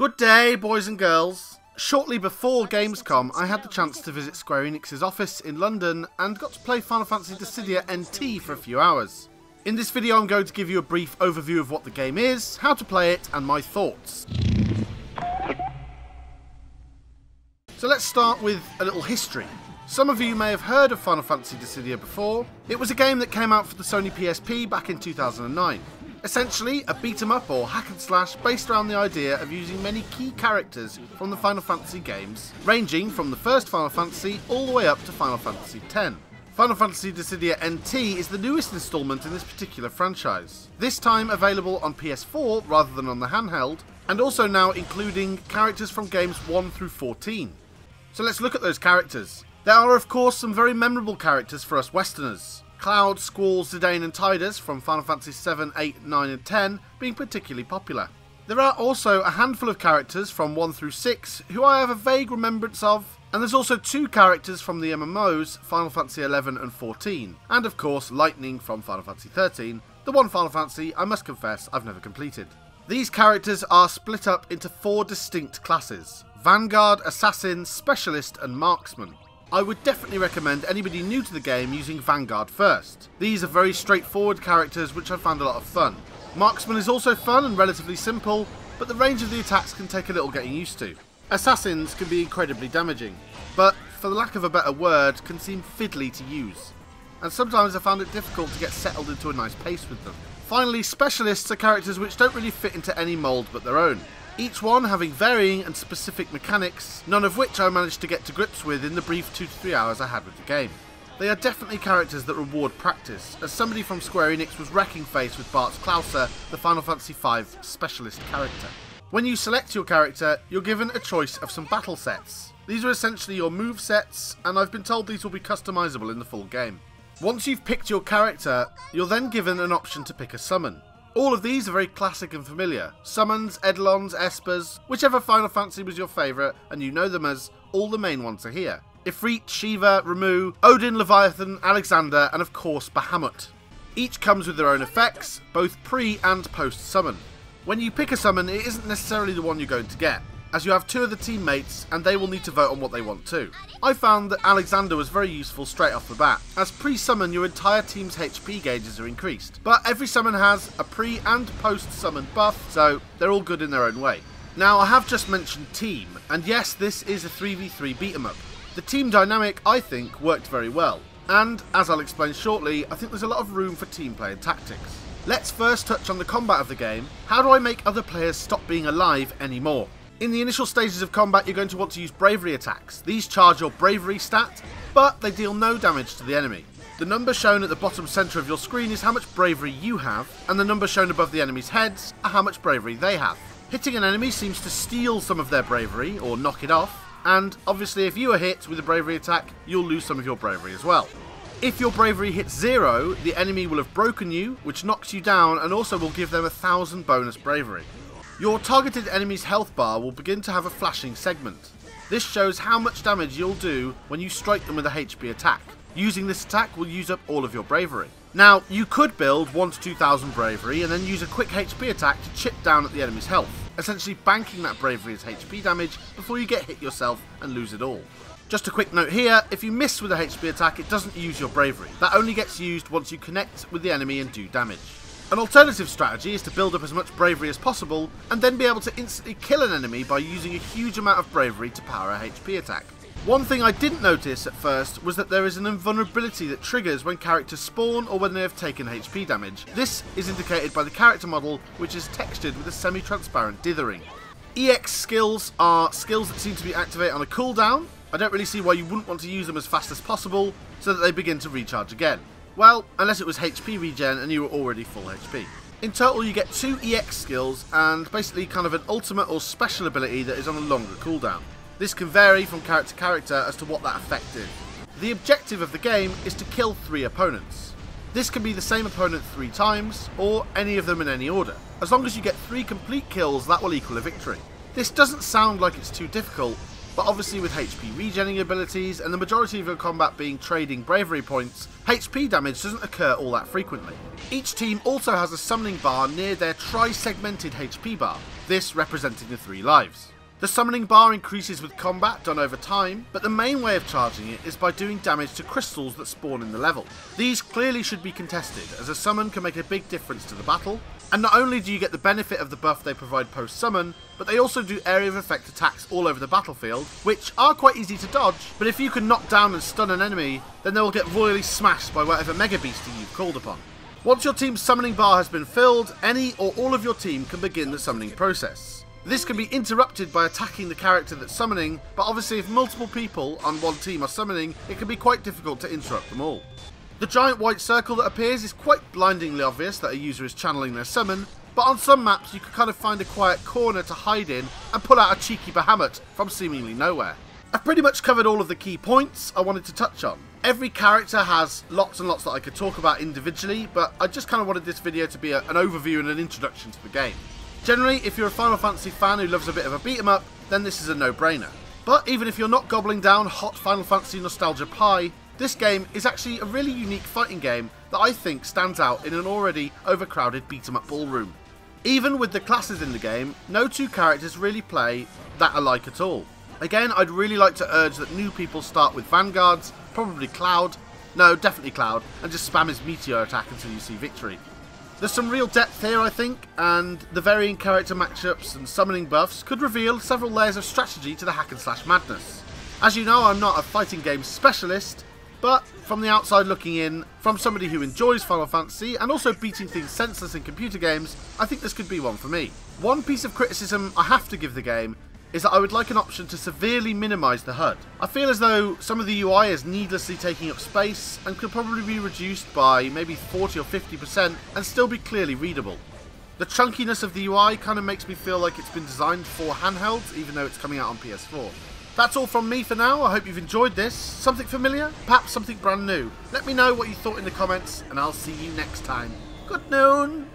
Good day, boys and girls. Shortly before Gamescom, I had the chance to visit Square Enix's office in London and got to play Final Fantasy Dissidia NT for a few hours. In this video I'm going to give you a brief overview of what the game is, how to play it, and my thoughts. So let's start with a little history. Some of you may have heard of Final Fantasy Dissidia before. It was a game that came out for the Sony PSP back in 2009. Essentially, a beat-em-up or hack-and-slash based around the idea of using many key characters from the Final Fantasy games, ranging from the first Final Fantasy all the way up to Final Fantasy X. Final Fantasy Dissidia NT is the newest installment in this particular franchise, this time available on PS4 rather than on the handheld, and also now including characters from games 1 through 14. So let's look at those characters. There are of course some very memorable characters for us Westerners. Cloud, Squall, Zidane and Tidus from Final Fantasy 7, 8, 9 and 10 being particularly popular. There are also a handful of characters from 1 through 6 who I have a vague remembrance of, and there's also 2 characters from the MMOs, Final Fantasy 11 and 14, and of course Lightning from Final Fantasy 13, the one Final Fantasy I must confess I've never completed. These characters are split up into 4 distinct classes: Vanguard, Assassin, Specialist and Marksman. I would definitely recommend anybody new to the game using Vanguard first. These are very straightforward characters which I found a lot of fun. Marksman is also fun and relatively simple, but the range of the attacks can take a little getting used to. Assassins can be incredibly damaging, but for the lack of a better word, can seem fiddly to use. And sometimes I found it difficult to get settled into a nice pace with them. Finally, Specialists are characters which don't really fit into any mould but their own. Each one having varying and specific mechanics, none of which I managed to get to grips with in the brief 2 to 3 hours I had with the game. They are definitely characters that reward practice, as somebody from Square Enix was wrecking face with Bart's Klauser, the Final Fantasy V Specialist character. When you select your character, you're given a choice of some battle sets. These are essentially your move sets, and I've been told these will be customizable in the full game. Once you've picked your character, you're then given an option to pick a summon. All of these are very classic and familiar. Summons, Eidolons, Espers, whichever Final Fantasy was your favourite, and you know them as, all the main ones are here. Ifrit, Shiva, Ramuh, Odin, Leviathan, Alexander, and of course Bahamut. Each comes with their own effects, both pre and post summon. When you pick a summon, it isn't necessarily the one you're going to get, as you have 2 other teammates and they will need to vote on what they want too. I found that Alexander was very useful straight off the bat, as pre-summon your entire team's HP gauges are increased, but every summon has a pre and post summon buff, so they're all good in their own way. Now I have just mentioned team, and yes, this is a 3v3 beat 'em up. The team dynamic I think worked very well, and as I'll explain shortly, I think there's a lot of room for team play and tactics. Let's first touch on the combat of the game. How do I make other players stop being alive anymore? In the initial stages of combat you're going to want to use bravery attacks. These charge your bravery stat, but they deal no damage to the enemy. The number shown at the bottom centre of your screen is how much bravery you have, and the number shown above the enemy's heads are how much bravery they have. Hitting an enemy seems to steal some of their bravery, or knock it off, and obviously if you are hit with a bravery attack, you'll lose some of your bravery as well. If your bravery hits 0, the enemy will have broken you, which knocks you down and also will give them 1000 bonus bravery. Your targeted enemy's health bar will begin to have a flashing segment. This shows how much damage you'll do when you strike them with a HP attack. Using this attack will use up all of your bravery. Now, you could build 1 to 2000 bravery and then use a quick HP attack to chip down at the enemy's health, essentially banking that bravery as HP damage before you get hit yourself and lose it all. Just a quick note here, if you miss with a HP attack it doesn't use your bravery. That only gets used once you connect with the enemy and do damage. An alternative strategy is to build up as much bravery as possible and then be able to instantly kill an enemy by using a huge amount of bravery to power a HP attack. One thing I didn't notice at first was that there is an invulnerability that triggers when characters spawn or when they have taken HP damage. This is indicated by the character model, which is textured with a semi-transparent dithering. EX skills are skills that seem to be activated on a cooldown. I don't really see why you wouldn't want to use them as fast as possible so that they begin to recharge again. Well, unless it was HP regen and you were already full HP. In total you get 2 EX skills and basically kind of an ultimate or special ability that is on a longer cooldown. This can vary from character to character as to what that effect is. The objective of the game is to kill 3 opponents. This can be the same opponent 3 times, or any of them in any order. As long as you get 3 complete kills, that will equal a victory. This doesn't sound like it's too difficult, but obviously with HP regenning abilities and the majority of your combat being trading bravery points, HP damage doesn't occur all that frequently. Each team also has a summoning bar near their tri-segmented HP bar. this representing the 3 lives. The summoning bar increases with combat done over time, but the main way of charging it is by doing damage to crystals that spawn in the level. These clearly should be contested, as a summon can make a big difference to the battle, and not only do you get the benefit of the buff they provide post-summon, but they also do area of effect attacks all over the battlefield, which are quite easy to dodge, but if you can knock down and stun an enemy, then they will get royally smashed by whatever Mega Beastie you've called upon. Once your team's summoning bar has been filled, any or all of your team can begin the summoning process. This can be interrupted by attacking the character that's summoning, but obviously if multiple people on one team are summoning, it can be quite difficult to interrupt them all. The giant white circle that appears is quite blindingly obvious that a user is channeling their summon, but on some maps you can kind of find a quiet corner to hide in and pull out a cheeky Bahamut from seemingly nowhere. I've pretty much covered all of the key points I wanted to touch on. Every character has lots and lots that I could talk about individually, but I just kind of wanted this video to be an overview and an introduction to the game. Generally, if you're a Final Fantasy fan who loves a bit of a beat 'em up, then this is a no-brainer. But even if you're not gobbling down hot Final Fantasy nostalgia pie, this game is actually a really unique fighting game that I think stands out in an already overcrowded beat 'em up ballroom. Even with the classes in the game, no 2 characters really play that alike at all. Again, I'd really like to urge that new people start with Vanguards, probably Cloud, no, definitely Cloud, and just spam his meteor attack until you see victory. There's some real depth here, I think, and the varying character matchups and summoning buffs could reveal several layers of strategy to the hack and slash madness. As you know, I'm not a fighting game specialist, but from the outside looking in, from somebody who enjoys Final Fantasy and also beating things senseless in computer games, I think this could be one for me. One piece of criticism I have to give the game is that I would like an option to severely minimise the HUD. I feel as though some of the UI is needlessly taking up space and could probably be reduced by maybe 40 or 50% and still be clearly readable. The chunkiness of the UI kind of makes me feel like it's been designed for handhelds, even though it's coming out on PS4. That's all from me for now. I hope you've enjoyed this. Something familiar? Perhaps something brand new? Let me know what you thought in the comments, and I'll see you next time. Good noon!